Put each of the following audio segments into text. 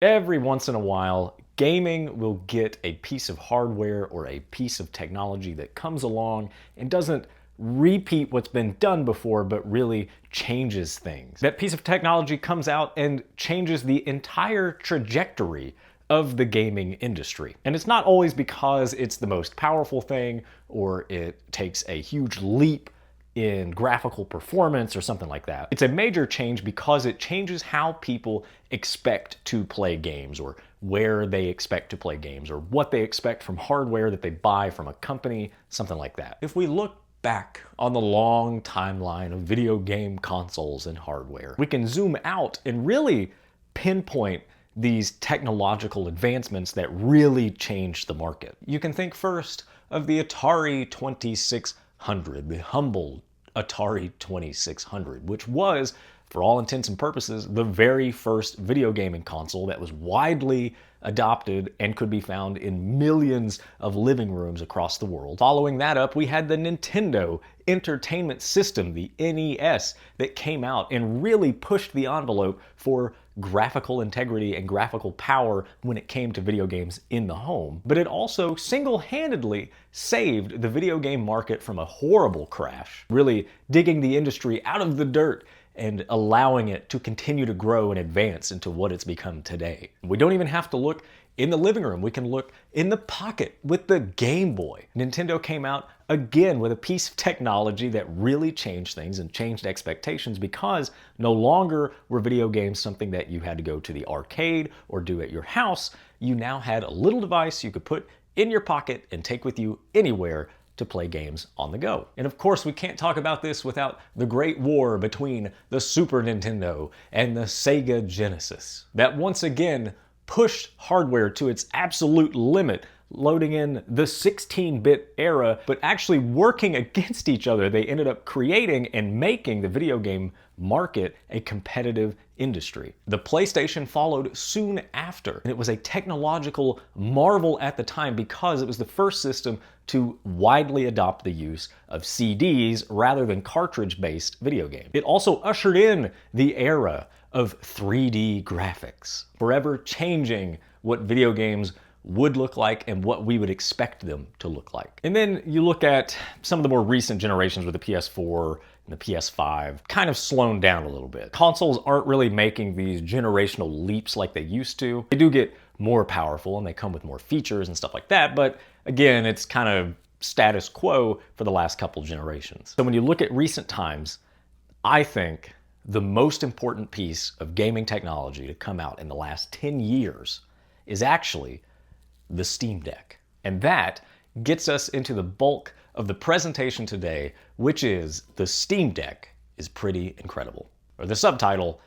Every once in a while, gaming will get a piece of hardware or a piece of technology that comes along and doesn't repeat what's been done before, but really changes things. That piece of technology comes out and changes the entire trajectory of the gaming industry. And it's not always because it's the most powerful thing or it takes a huge leap in graphical performance or something like that. It's a major change because it changes how people expect to play games, or where they expect to play games, or what they expect from hardware that they buy from a company, something like that. If we look back on the long timeline of video game consoles and hardware, we can zoom out and really pinpoint these technological advancements that really changed the market. You can think first of the Atari 2600, the humble Atari 2600, which was, for all intents and purposes, the very first video gaming console that was widely adopted and could be found in millions of living rooms across the world. Following that up, we had the Nintendo Entertainment System, the NES, that came out and really pushed the envelope for graphical integrity and graphical power when it came to video games in the home. But it also single-handedly saved the video game market from a horrible crash, really digging the industry out of the dirt and allowing it to continue to grow and advance into what it's become today. We don't even have to look in the living room. We can look in the pocket with the Game Boy. Nintendo came out again with a piece of technology that really changed things and changed expectations, because no longer were video games something that you had to go to the arcade or do at your house. You now had a little device you could put in your pocket and take with you anywhere to play games on the go. And of course, we can't talk about this without the great war between the Super Nintendo and the Sega Genesis, that once again pushed hardware to its absolute limit, loading in the 16-bit era, but actually working against each other. They ended up creating and making the video game market a competitive industry. The PlayStation followed soon after, and it was a technological marvel at the time because it was the first system to widely adopt the use of CDs rather than cartridge-based video games. It also ushered in the era of 3D graphics, forever changing what video games would look like and what we would expect them to look like. And then you look at some of the more recent generations with the PS4 and the PS5, kind of slowed down a little bit. Consoles aren't really making these generational leaps like they used to. They do get more powerful and they come with more features and stuff like that, but again, it's kind of status quo for the last couple generations. So when you look at recent times, I think the most important piece of gaming technology to come out in the last 10 years is actually the Steam Deck. And that gets us into the bulk of the presentation today, which is the Steam Deck is pretty incredible. Or the subtitle,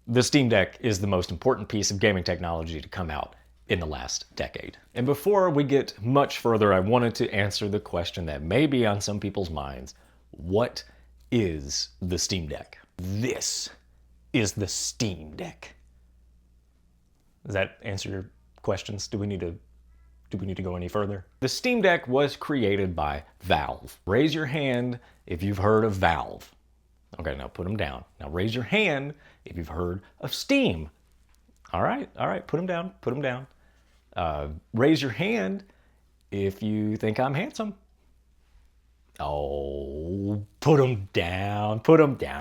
the Steam Deck is the most important piece of gaming technology to come out in the last decade. And before we get much further, I wanted to answer the question that may be on some people's minds. What is the Steam Deck? This is the Steam Deck. Does that answer your questions? Do we need to go any further? The Steam Deck was created by Valve. Raise your hand if you've heard of Valve. Okay, now put them down. Now raise your hand if you've heard of Steam. All right, put them down. Raise your hand if you think I'm handsome. Oh, put them down.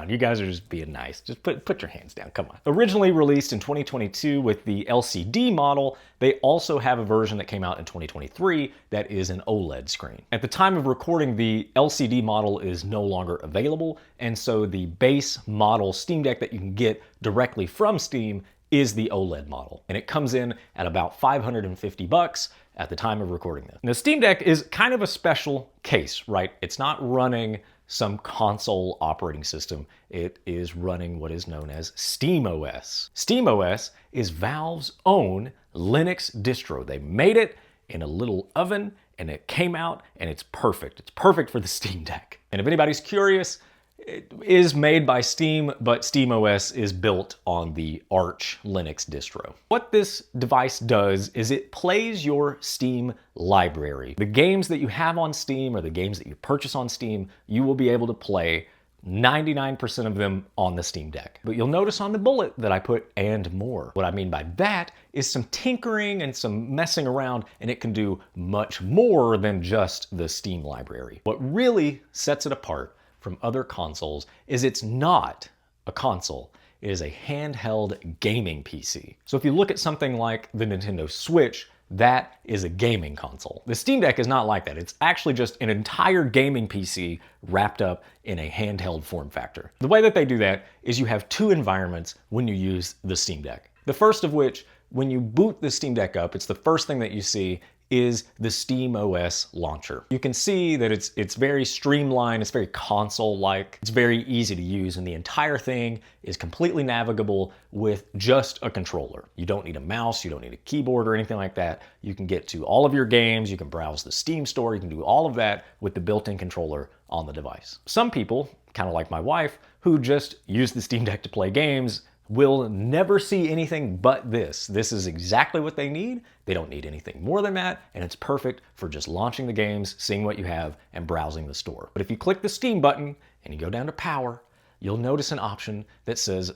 You guys are just being nice. Just put your hands down, come on. Originally released in 2022 with the LCD model, they also have a version that came out in 2023 that is an OLED screen. At the time of recording, the LCD model is no longer available, and so the base model Steam Deck that you can get directly from Steam is the OLED model. And it comes in at about $550 at the time of recording this. Now, the Steam Deck is kind of a special case, right? It's not running some console operating system. It is running what is known as SteamOS. SteamOS is Valve's own Linux distro. They made it in a little oven and it came out and it's perfect. It's perfect for the Steam Deck. And if anybody's curious, it is made by Steam, but SteamOS is built on the Arch Linux distro. What this device does is it plays your Steam library. The games that you have on Steam or the games that you purchase on Steam, you will be able to play 99% of them on the Steam Deck. But you'll notice on the bullet that I put "and more." What I mean by that is some tinkering and some messing around, and it can do much more than just the Steam library. What really sets it apart from other consoles is it's not a console. It is a handheld gaming PC. So if you look at something like the Nintendo Switch, that is a gaming console. The Steam Deck is not like that. It's actually just an entire gaming PC wrapped up in a handheld form factor. The way that they do that is you have two environments when you use the Steam Deck. The first of which, when you boot the Steam Deck up, it's the first thing that you see is the Steam OS launcher. You can see that it's very streamlined, it's very console-like, it's very easy to use, and the entire thing is completely navigable with just a controller. You don't need a mouse, you don't need a keyboard or anything like that. You can get to all of your games, you can browse the Steam store, you can do all of that with the built-in controller on the device. Some people, kind of like my wife, who just use the Steam Deck to play games, will never see anything but this. This is exactly what they need. They don't need anything more than that, and it's perfect for just launching the games, seeing what you have, and browsing the store. But if you click the Steam button and you go down to power, you'll notice an option that says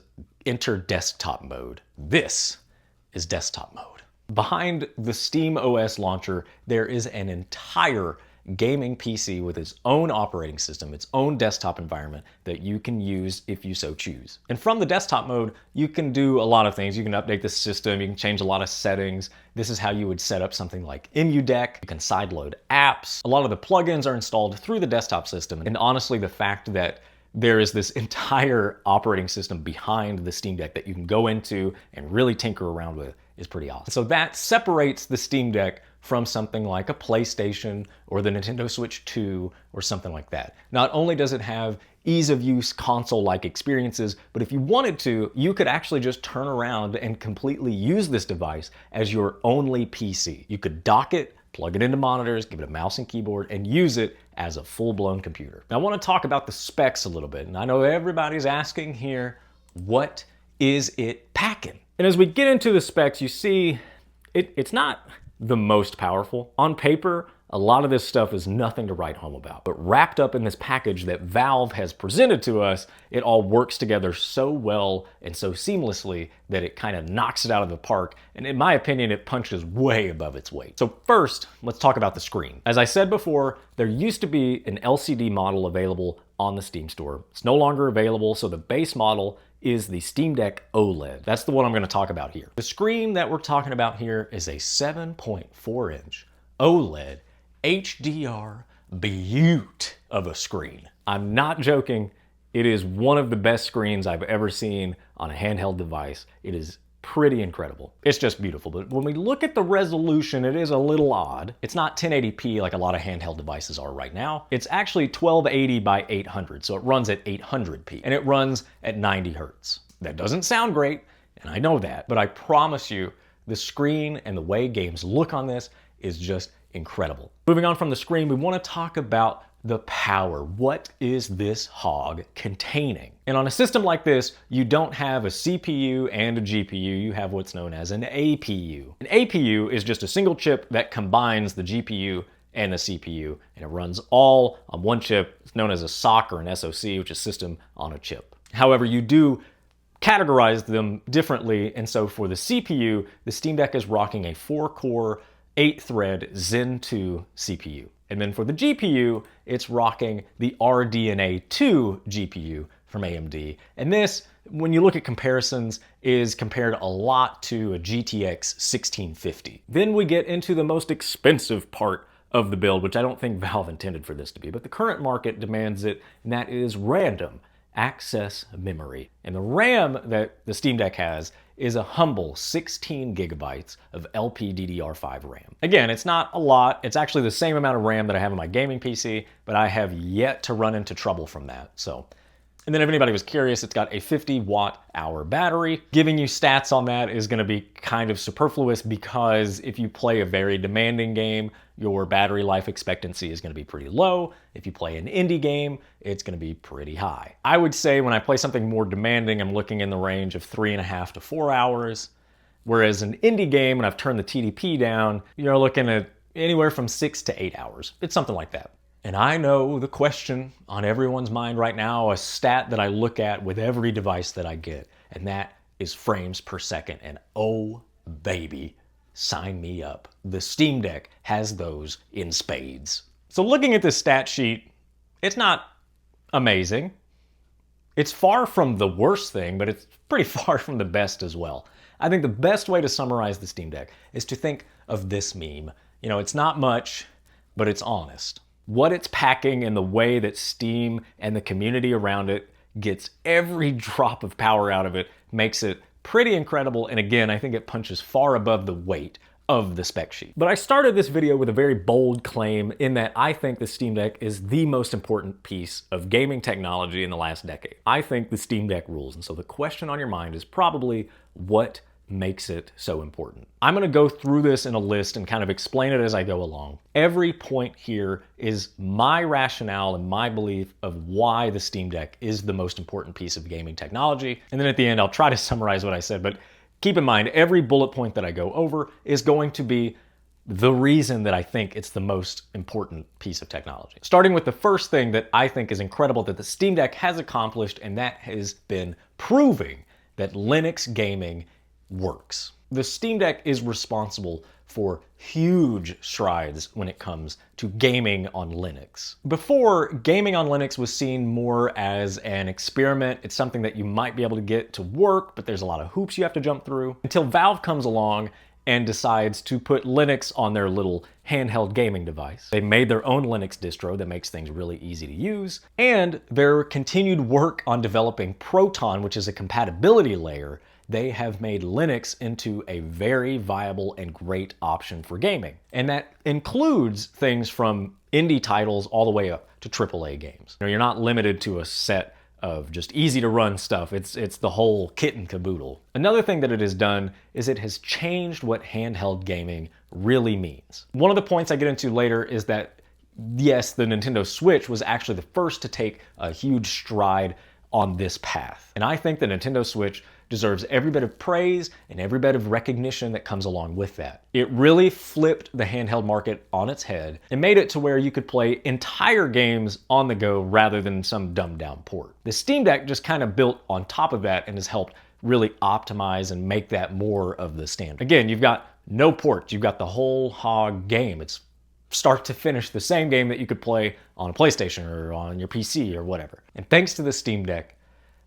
enter desktop mode. This is desktop mode. Behind the Steam OS launcher, there is an entire gaming PC with its own operating system, its own desktop environment that you can use if you so choose. And from the desktop mode, you can do a lot of things. You can update the system, you can change a lot of settings. This is how you would set up something like EmuDeck. You can sideload apps. A lot of the plugins are installed through the desktop system. And honestly, the fact that there is this entire operating system behind the Steam Deck that you can go into and really tinker around with is pretty awesome. So that separates the Steam Deck from something like a PlayStation or the Nintendo Switch 2 or something like that. Not only does it have ease of use console-like experiences, but if you wanted to, you could actually just turn around and completely use this device as your only PC. You could dock it, plug it into monitors, give it a mouse and keyboard, and use it as a full-blown computer. Now, I want to talk about the specs a little bit, and I know everybody's asking here, what is it packing? And as we get into the specs, you see it's not the most powerful. On paper, a lot of this stuff is nothing to write home about. But wrapped up in this package that Valve has presented to us, it all works together so well and so seamlessly that it kind of knocks it out of the park. And in my opinion, it punches way above its weight. So first, let's talk about the screen. As I said before, there used to be an LCD model available on the Steam store. It's no longer available, so the base model is the Steam Deck OLED. That's the one I'm going to talk about here. The screen that we're talking about here is a 7.4-inch OLED HDR beaut of a screen. I'm not joking. It is one of the best screens I've ever seen on a handheld device. It is pretty incredible. It's just beautiful. But when we look at the resolution, it is a little odd. It's not 1080p like a lot of handheld devices are right now. It's actually 1280 by 800, so it runs at 800p, and it runs at 90 hertz. That doesn't sound great, and I know that, but I promise you, the screen and the way games look on this is just incredible. Moving on from the screen, we want to talk about the power. What is this hog containing? And on a system like this, you don't have a CPU and a GPU, you have what's known as an APU. An APU is just a single chip that combines the GPU and the CPU, and it runs all on one chip. It's known as a SoC or an SoC, which is system on a chip. However, you do categorize them differently, and so for the CPU, the Steam Deck is rocking a 4-core, 8-thread Zen 2 CPU. And then for the GPU, it's rocking the RDNA 2 GPU from AMD. And this, when you look at comparisons, is compared a lot to a GTX 1650. Then we get into the most expensive part of the build, which I don't think Valve intended for this to be, but the current market demands it, and that is random access memory. And the RAM that the Steam Deck has is a humble 16 gigabytes of LPDDR5 RAM. Again, it's not a lot. It's actually the same amount of RAM that I have on my gaming PC, but I have yet to run into trouble from that. And then if anybody was curious, it's got a 50 watt-hour battery. Giving you stats on that is going to be kind of superfluous because if you play a very demanding game, your battery life expectancy is going to be pretty low. If you play an indie game, it's going to be pretty high. I would say when I play something more demanding, I'm looking in the range of 3.5 to 4 hours. Whereas an indie game, when I've turned the TDP down, you're looking at anywhere from 6 to 8 hours. It's something like that. And I know the question on everyone's mind right now, a stat that I look at with every device that I get, and that is frames per second. And oh, baby, sign me up. The Steam Deck has those in spades. So looking at this stat sheet, it's not amazing. It's far from the worst thing, but it's pretty far from the best as well. I think the best way to summarize the Steam Deck is to think of this meme. You know, it's not much, but it's honest. What it's packing and the way that Steam and the community around it gets every drop of power out of it makes it pretty incredible. And again, I think it punches far above the weight of the spec sheet. But I started this video with a very bold claim in that I think the Steam Deck is the most important piece of gaming technology in the last decade. I think the Steam Deck rules. And so the question on your mind is probably what makes it so important. I'm gonna go through this in a list and kind of explain it as I go along. Every point here is my rationale and my belief of why the Steam Deck is the most important piece of gaming technology. And then at the end, I'll try to summarize what I said, but keep in mind, every bullet point that I go over is going to be the reason that I think it's the most important piece of technology. Starting with the first thing that I think is incredible that the Steam Deck has accomplished, and that has been proving that Linux gaming works. The Steam Deck is responsible for huge strides when it comes to gaming on Linux. Before, gaming on Linux was seen more as an experiment. It's something that you might be able to get to work, but there's a lot of hoops you have to jump through, until Valve comes along and decides to put Linux on their little handheld gaming device. They made their own Linux distro that makes things really easy to use, and their continued work on developing Proton, which is a compatibility layer, they have made Linux into a very viable and great option for gaming. And that includes things from indie titles all the way up to AAA games. You know, you're not limited to a set of just easy to run stuff. It's the whole kit and caboodle. Another thing that it has done is it has changed what handheld gaming really means. One of the points I get into later is that, yes, the Nintendo Switch was actually the first to take a huge stride on this path. And I think the Nintendo Switch deserves every bit of praise and every bit of recognition that comes along with that. It really flipped the handheld market on its head and made it to where you could play entire games on the go rather than some dumbed down port. The Steam Deck just kind of built on top of that and has helped really optimize and make that more of the standard. Again, you've got no ports, you've got the whole hog game. It's start to finish the same game that you could play on a PlayStation or on your PC or whatever. And thanks to the Steam Deck,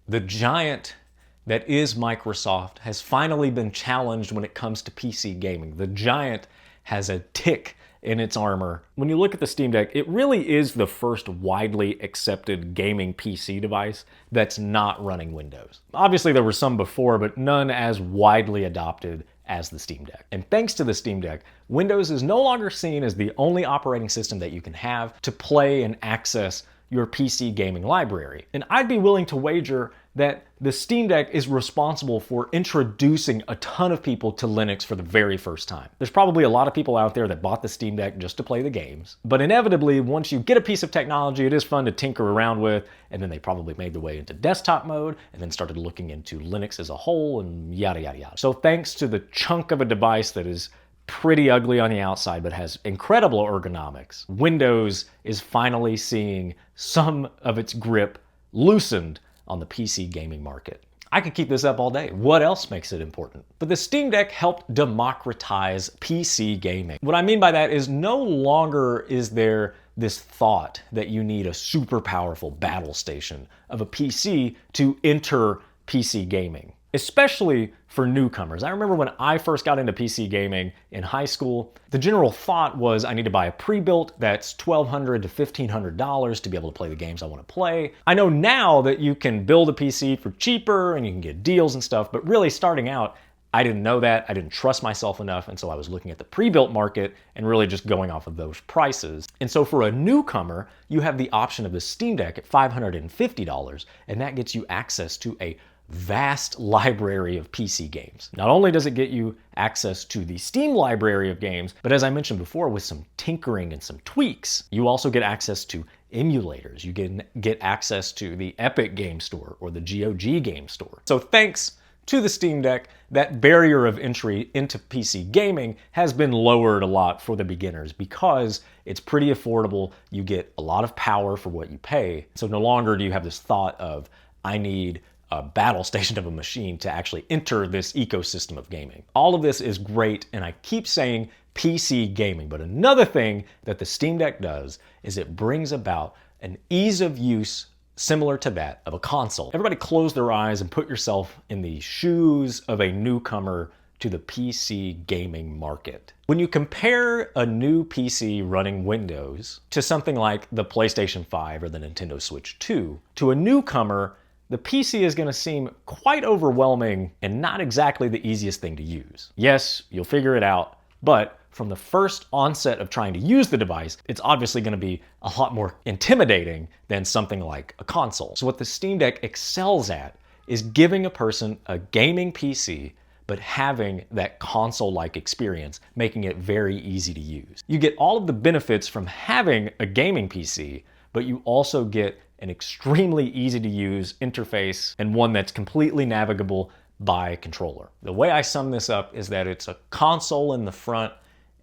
the giant that is Microsoft has finally been challenged when it comes to PC gaming. The giant has a tick in its armor. When you look at the Steam Deck, it really is the first widely accepted gaming PC device that's not running Windows. Obviously there were some before, but none as widely adopted as the Steam Deck. And thanks to the Steam Deck, Windows is no longer seen as the only operating system that you can have to play and access your PC gaming library. And I'd be willing to wager that the Steam Deck is responsible for introducing a ton of people to Linux for the very first time. There's probably a lot of people out there that bought the Steam Deck just to play the games, but inevitably, once you get a piece of technology, it is fun to tinker around with, and then they probably made their way into desktop mode, and then started looking into Linux as a whole, and yada, yada, yada. So thanks to the chunk of a device that is pretty ugly on the outside, but has incredible ergonomics, Windows is finally seeing some of its grip loosened on the PC gaming market. I could keep this up all day. What else makes it important? But the Steam Deck helped democratize PC gaming. What I mean by that is no longer is there this thought that you need a super powerful battle station of a PC to enter PC gaming, especially for newcomers. I remember when I first got into PC gaming in high school, the general thought was I need to buy a pre-built that's $1,200 to $1,500 to be able to play the games I want to play. I know now that you can build a PC for cheaper and you can get deals and stuff, but really starting out, I didn't know that. I didn't trust myself enough, and so I was looking at the pre-built market and really just going off of those prices. And so for a newcomer, you have the option of the Steam Deck at $550, and that gets you access to a vast library of PC games. Not only does it get you access to the Steam library of games, but as I mentioned before, with some tinkering and some tweaks, you also get access to emulators. You can get access to the Epic Game Store or the GOG Game Store. So thanks to the Steam Deck, that barrier of entry into PC gaming has been lowered a lot for the beginners because it's pretty affordable. You get a lot of power for what you pay. So no longer do you have this thought of, I need a battle station of a machine to actually enter this ecosystem of gaming. All of this is great, and I keep saying PC gaming, but another thing that the Steam Deck does is it brings about an ease of use similar to that of a console. Everybody close their eyes and put yourself in the shoes of a newcomer to the PC gaming market. When you compare a new PC running Windows to something like the PlayStation 5 or the Nintendo Switch 2, to a newcomer, the PC is going to seem quite overwhelming and not exactly the easiest thing to use. Yes, you'll figure it out, but from the first onset of trying to use the device, it's obviously going to be a lot more intimidating than something like a console. So what the Steam Deck excels at is giving a person a gaming PC, but having that console-like experience, making it very easy to use. You get all of the benefits from having a gaming PC, but you also get an extremely easy to use interface and one that's completely navigable by controller. The way I sum this up is that it's a console in the front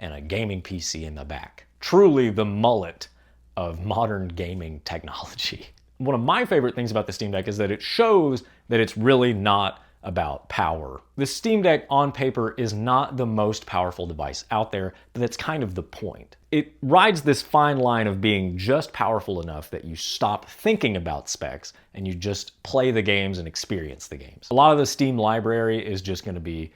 and a gaming PC in the back. Truly the mullet of modern gaming technology. One of my favorite things about the Steam Deck is that it shows that it's really not about power. The Steam Deck on paper is not the most powerful device out there, but that's kind of the point. It rides this fine line of being just powerful enough that you stop thinking about specs and you just play the games and experience the games. A lot of the Steam library is just going to be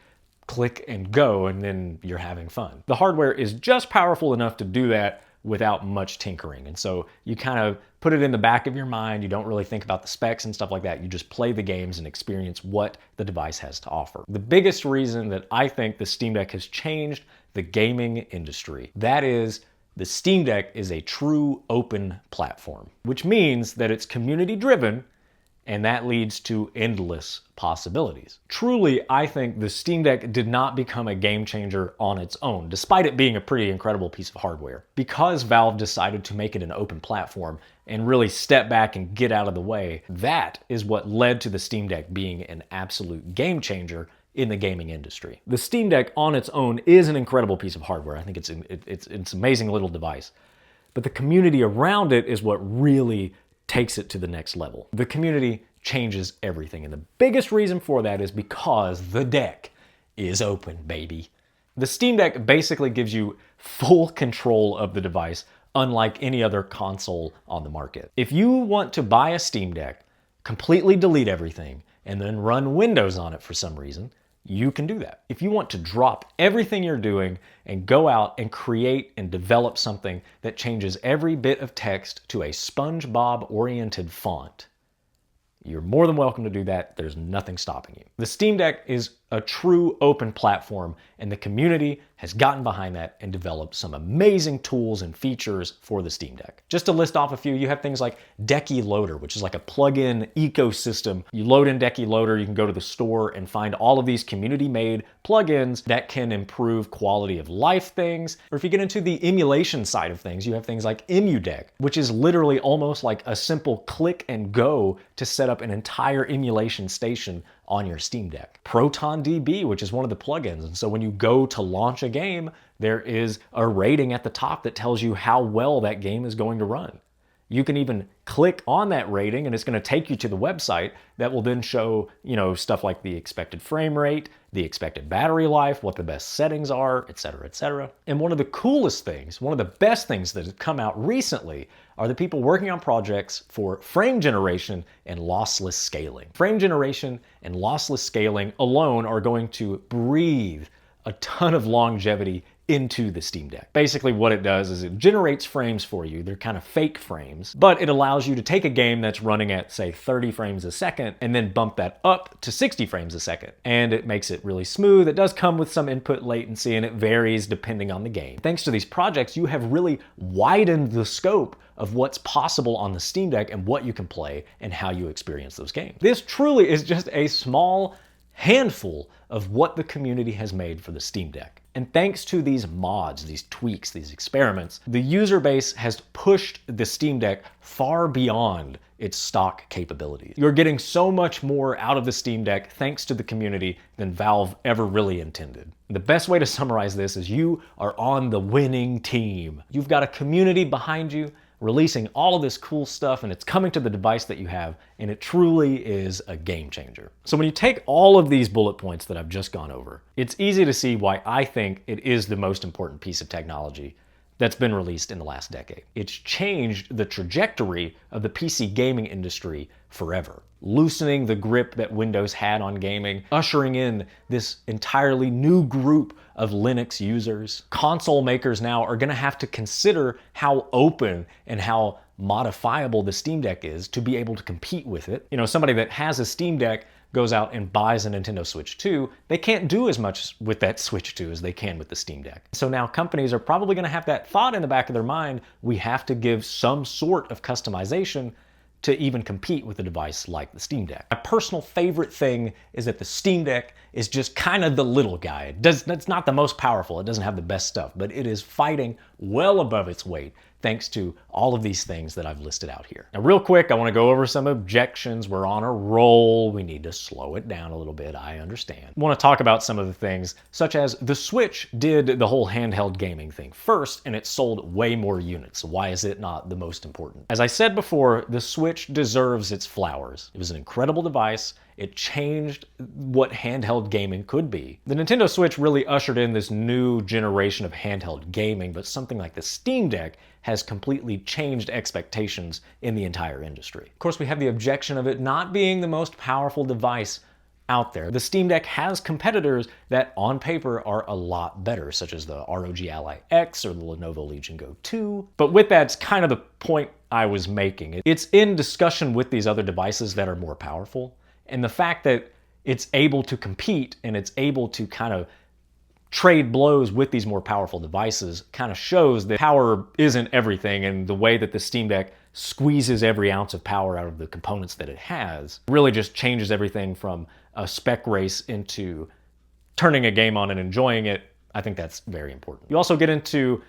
click and go, and then you're having fun. The hardware is just powerful enough to do that without much tinkering. And so you kind of put it in the back of your mind. You don't really think about the specs and stuff like that. You just play the games and experience what the device has to offer. The biggest reason that I think the Steam Deck has changed the gaming industry, that is, the Steam Deck is a true open platform, which means that it's community driven, and that leads to endless possibilities. Truly, I think the Steam Deck did not become a game changer on its own, despite it being a pretty incredible piece of hardware. Because Valve decided to make it an open platform and really step back and get out of the way, that is what led to the Steam Deck being an absolute game changer in the gaming industry. The Steam Deck on its own is an incredible piece of hardware. I think it's an amazing little device. But the community around it is what really takes it to the next level. The community changes everything, and the biggest reason for that is because the deck is open, baby. The Steam Deck basically gives you full control of the device, unlike any other console on the market. If you want to buy a Steam Deck, completely delete everything, and then run Windows on it for some reason, you can do that. If you want to drop everything you're doing and go out and create and develop something that changes every bit of text to a SpongeBob-oriented font, you're more than welcome to do that. There's nothing stopping you. The Steam Deck is a true open platform, and the community has gotten behind that and developed some amazing tools and features for the Steam Deck. Just to list off a few, you have things like Decky Loader, which is like a plug-in ecosystem. You load in Decky Loader, you can go to the store and find all of these community-made plugins that can improve quality of life things. Or if you get into the emulation side of things, you have things like EmuDeck, which is literally almost like a simple click and go to set up an entire emulation station on your Steam Deck. ProtonDB, which is one of the plugins. And so when you go to launch a game, there is a rating at the top that tells you how well that game is going to run. You can even click on that rating and it's going to take you to the website that will then show, stuff like the expected frame rate, the expected battery life, what the best settings are, etc., etc. And one of the coolest things, one of the best things that has come out recently are the people working on projects for frame generation and lossless scaling. Frame generation and lossless scaling alone are going to breathe a ton of longevity into the Steam Deck. Basically what it does is it generates frames for you. They're kind of fake frames, but it allows you to take a game that's running at, say, 30 frames a second and then bump that up to 60 frames a second. And it makes it really smooth. It does come with some input latency and it varies depending on the game. Thanks to these projects, you have really widened the scope of what's possible on the Steam Deck and what you can play and how you experience those games. This truly is just a small handful of what the community has made for the Steam Deck. And thanks to these mods, these tweaks, these experiments, the user base has pushed the Steam Deck far beyond its stock capabilities. You're getting so much more out of the Steam Deck thanks to the community than Valve ever really intended. The best way to summarize this is you are on the winning team. You've got a community behind you releasing all of this cool stuff, and it's coming to the device that you have, and it truly is a game changer. So when you take all of these bullet points that I've just gone over, it's easy to see why I think it is the most important piece of technology that's been released in the last decade. It's changed the trajectory of the PC gaming industry forever, loosening the grip that Windows had on gaming, ushering in this entirely new group of Linux users. Console makers now are gonna have to consider how open and how modifiable the Steam Deck is to be able to compete with it. You know, somebody that has a Steam Deck goes out and buys a Nintendo Switch 2, they can't do as much with that Switch 2 as they can with the Steam Deck. So now companies are probably gonna have that thought in the back of their mind, we have to give some sort of customization to even compete with a device like the Steam Deck. My personal favorite thing is that the Steam Deck is just kind of the little guy. It's not the most powerful, it doesn't have the best stuff, but it is fighting well above its weight thanks to all of these things that I've listed out here. Now real quick, I wanna go over some objections. We're on a roll. We need to slow it down a little bit, I understand. I wanna talk about some of the things, such as the Switch did the whole handheld gaming thing first, and it sold way more units. So why is it not the most important? As I said before, the Switch deserves its flowers. It was an incredible device. It changed what handheld gaming could be. The Nintendo Switch really ushered in this new generation of handheld gaming, but something like the Steam Deck has completely changed expectations in the entire industry. Of course, we have the objection of it not being the most powerful device out there. The Steam Deck has competitors that on paper are a lot better, such as the ROG Ally X or the Lenovo Legion Go 2. But with that, it's kind of the point I was making. It's in discussion with these other devices that are more powerful. And the fact that it's able to compete and it's able to kind of trade blows with these more powerful devices kind of shows that power isn't everything, and the way that the Steam Deck squeezes every ounce of power out of the components that it has really just changes everything from a spec race into turning a game on and enjoying it. I think that's very important. You also get into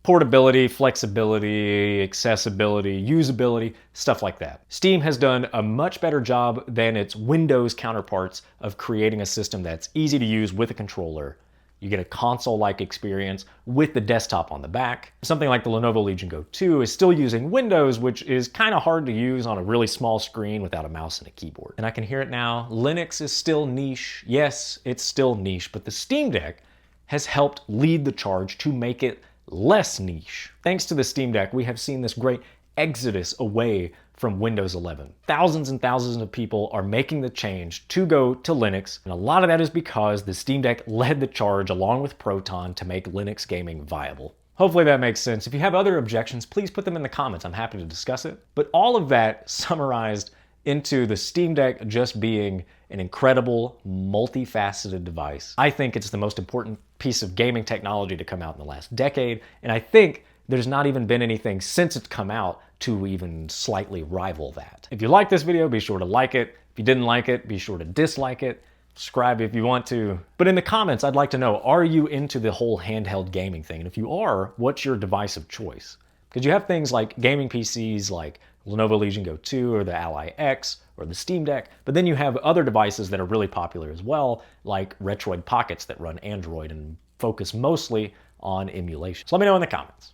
portability, flexibility, accessibility, usability, stuff like that. Steam has done a much better job than its Windows counterparts of creating a system that's easy to use with a controller. You get a console-like experience with the desktop on the back. Something like the Lenovo Legion Go 2 is still using Windows, which is kind of hard to use on a really small screen without a mouse and a keyboard. And I can hear it now, Linux is still niche. Yes, it's still niche, but the Steam Deck has helped lead the charge to make it less niche. Thanks to the Steam Deck, we have seen this great exodus away from Windows 11. Thousands and thousands of people are making the change to go to Linux, and a lot of that is because the Steam Deck led the charge along with Proton to make Linux gaming viable. Hopefully that makes sense. If you have other objections, please put them in the comments. I'm happy to discuss it. But all of that summarized into the Steam Deck just being an incredible, multifaceted device. I think it's the most important piece of gaming technology to come out in the last decade, and I think there's not even been anything since it's come out to even slightly rival that. If you like this video, be sure to like it. If you didn't like it, be sure to dislike it. Subscribe if you want to. But in the comments, I'd like to know, are you into the whole handheld gaming thing? And if you are, what's your device of choice? Because you have things like gaming PCs like Lenovo Legion Go 2 or the Ally X or the Steam Deck, but then you have other devices that are really popular as well, like Retroid Pockets that run Android and focus mostly on emulation. So let me know in the comments.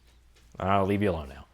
I'll leave you alone now.